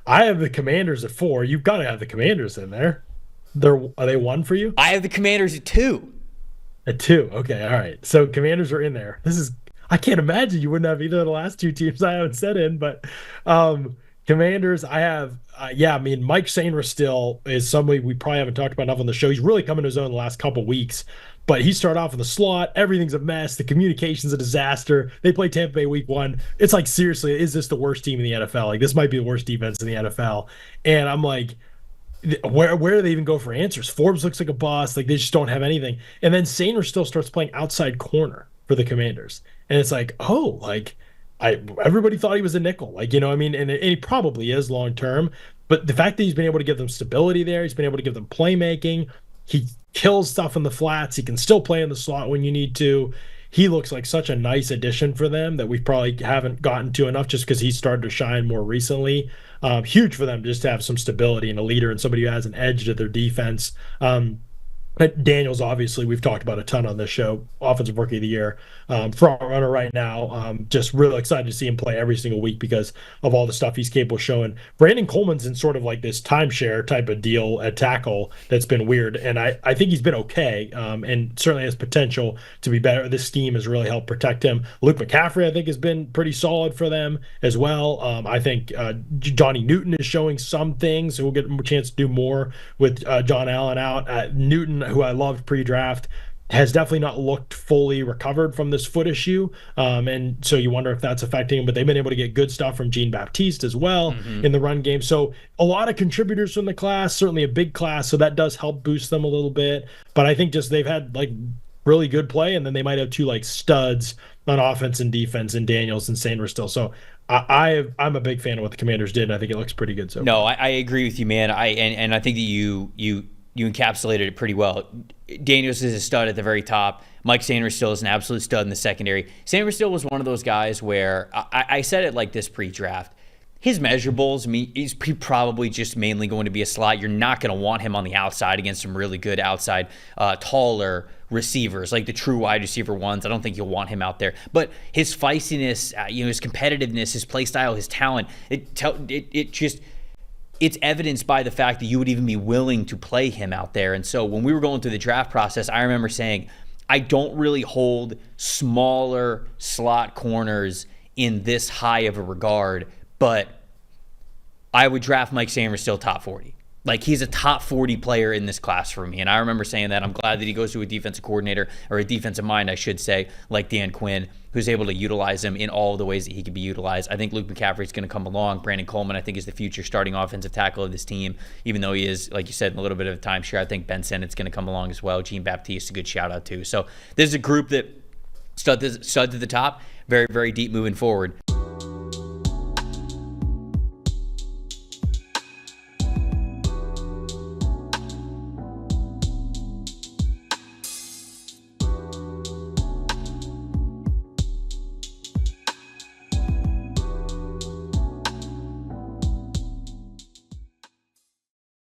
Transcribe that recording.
I have the Commanders at 4. You've got to have the Commanders in there. Are they 1 for you? I have the Commanders at 2. At 2. Okay, all right. So Commanders are in there. I can't imagine you wouldn't have either of the last two teams I haven't said in, but Commanders, I have, yeah, I mean, Mike Sainer still is somebody we probably haven't talked about enough on the show. He's really coming to his own the last couple weeks, but he started off in the slot. Everything's a mess. The communication's a disaster. They play Tampa Bay week 1. It's like, seriously, is this the worst team in the NFL? Like, this might be the worst defense in the NFL. And I'm like, where do they even go for answers? Forbes looks like a boss. Like, they just don't have anything. And then Sainer still starts playing outside corner for the Commanders. And it's like, oh, like everybody thought he was a nickel. Like, you know what I mean? And he probably is long term. But the fact that he's been able to give them stability there, he's been able to give them playmaking. He kills stuff in the flats. He can still play in the slot when you need to. He looks like such a nice addition for them that we probably haven't gotten to enough just because he started to shine more recently. Huge for them just to have some stability and a leader and somebody who has an edge to their defense. But Daniels, obviously, we've talked about a ton on this show. Offensive Rookie of the Year, front runner right now. Just really excited to see him play every single week because of all the stuff he's capable of showing. Brandon Coleman's in sort of like this timeshare type of deal at tackle that's been weird, and I think he's been okay, and certainly has potential to be better. This scheme has really helped protect him. Luke McCaffrey, I think, has been pretty solid for them as well. I think Johnny Newton is showing some things, so we'll get a chance to do more with John Allen out. Newton, who I loved pre-draft, has definitely not looked fully recovered from this foot issue. And so you wonder if that's affecting him, but they've been able to get good stuff from Jean Baptiste as well in the run game. So a lot of contributors from the class, certainly a big class. So that does help boost them a little bit. But I think just they've had like really good play, and then they might have two like studs on offense and defense in Daniels and Sainer still. So I'm a big fan of what the Commanders did, and I think it looks pretty good so No, far. I agree with you, man. And I think that you encapsulated it pretty well. Daniels is a stud at the very top. Mike Sainer still is an absolute stud in the secondary. Sainer still was one of those guys where I said it like this pre-draft. His measurables, he's probably just mainly going to be a slot. You're not going to want him on the outside against some really good outside, taller receivers, like the true wide receiver ones. I don't think you'll want him out there. But his feistiness, his competitiveness, his play style, his talent, it's evidenced by the fact that you would even be willing to play him out there. And so when we were going through the draft process, I remember saying, I don't really hold smaller slot corners in this high of a regard, but I would draft Mike Sainer still top 40. Like, he's a top 40 player in this class for me. And I remember saying that. I'm glad that he goes to a defensive coordinator, or a defensive mind, I should say, like Dan Quinn, who's able to utilize him in all the ways that he could be utilized. I think Luke McCaffrey is going to come along. Brandon Coleman, I think, is the future starting offensive tackle of this team, even though he is, like you said, in a little bit of a timeshare. I think Ben Sennett's going to come along as well. Jean Baptiste, a good shout-out, too. So this is a group that stud to the top, very, very deep moving forward.